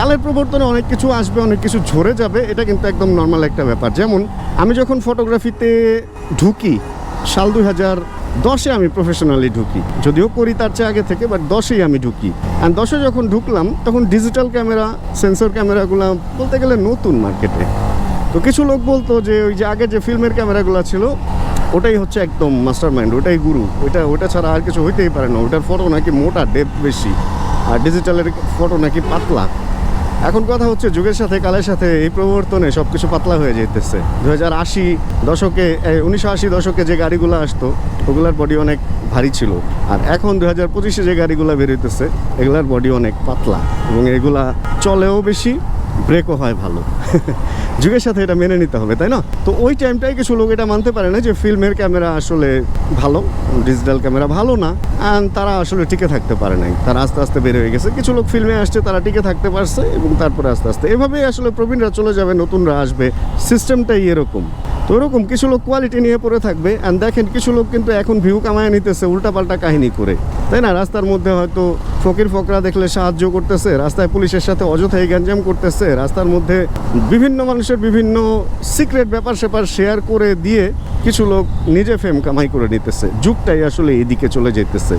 কালের প্রবর্তনে অনেক কিছু আসবে, অনেক কিছু ঝরে যাবে, এটা কিন্তু একদম নর্মাল একটা ব্যাপার। যেমন আমি যখন ফটোগ্রাফিতে ঢুকি সাল 2010-এ আমি প্রফেশনালি ঢুকি, যদিও করি তার চেয়ে আগে থেকে, বাট 10-এই আমি ঢুকি। আর 10-এ যখন ঢুকলাম তখন ডিজিটাল ক্যামেরা, সেন্সর ক্যামেরাগুলো বলতে গেলে নতুন মার্কেটে। তো কিছু লোক বলতো যে ওই যে আগে যে ফিল্মের ক্যামেরাগুলো ছিল ওটাই হচ্ছে একদম মাস্টার মাইন্ড, ওটাই গুরু, ওটা ছাড়া আর কিছু হইতেই পারে না, ওটার ফটো নাকি মোটা, ডেপথ বেশি, আর ডিজিটালের ফটো নাকি পাতলা। এখন কথা হচ্ছে যুগের সাথে কালের সাথে এই প্রবর্তনে সব কিছু পাতলা হয়ে যেতেছে। 1980 দশকে যে গাড়িগুলো আসতো ওগুলার বডি অনেক ভারী ছিল, আর এখন 2025-এ যে গাড়িগুলো বেরোতেছে এগুলার বডি অনেক পাতলা, এবং এগুলা চলেও বেশি, ব্রেকও হয় ভালো। যুগের সাথে এটা মেনে নিতে হবে, তাই না? তো ওই টাইমটাই কিছু লোক এটা মানতে পারে না যে ফিল্মের ক্যামেরা আসলে ভালো, ডিজিটাল ক্যামেরা ভালো না, অ্যান্ড তারা আসলে টিকে থাকতে পারে নাই, তারা আস্তে আস্তে বের হয়ে গেছে। কিছু লোক ফিল্মে আসছে, তারা টিকে থাকতে পারছে, এবং তারপরে আস্তে আস্তে এভাবেই আসলে প্রবীণরা চলে যাবে, নতুনরা আসবে, সিস্টেমটাই এরকম। তো ওরকম কিছু লোক কোয়ালিটি নিয়ে পড়ে থাকবে। অ্যান্ড দেখেন কিছু লোক কিন্তু এখন ভিউ কামায় নিতেছে উল্টাপাল্টা কাহিনী করে, তাই না? রাস্তার মধ্যে হয়তো ফকির ফকরা দেখলে সাহায্য করতেছে, রাস্তায় পুলিশের সাথে অযথাই গ্যাঞ্জাম করতেছে, রাস্তার মধ্যে বিভিন্ন মানুষের বিভিন্ন সিক্রেট ব্যাপার স্যাপার শেয়ার করে দিয়ে কিছু লোক নিজে ফেম কামাই করে নিতেছে। যুগটাই আসলে এদিকে চলে যেতেছে।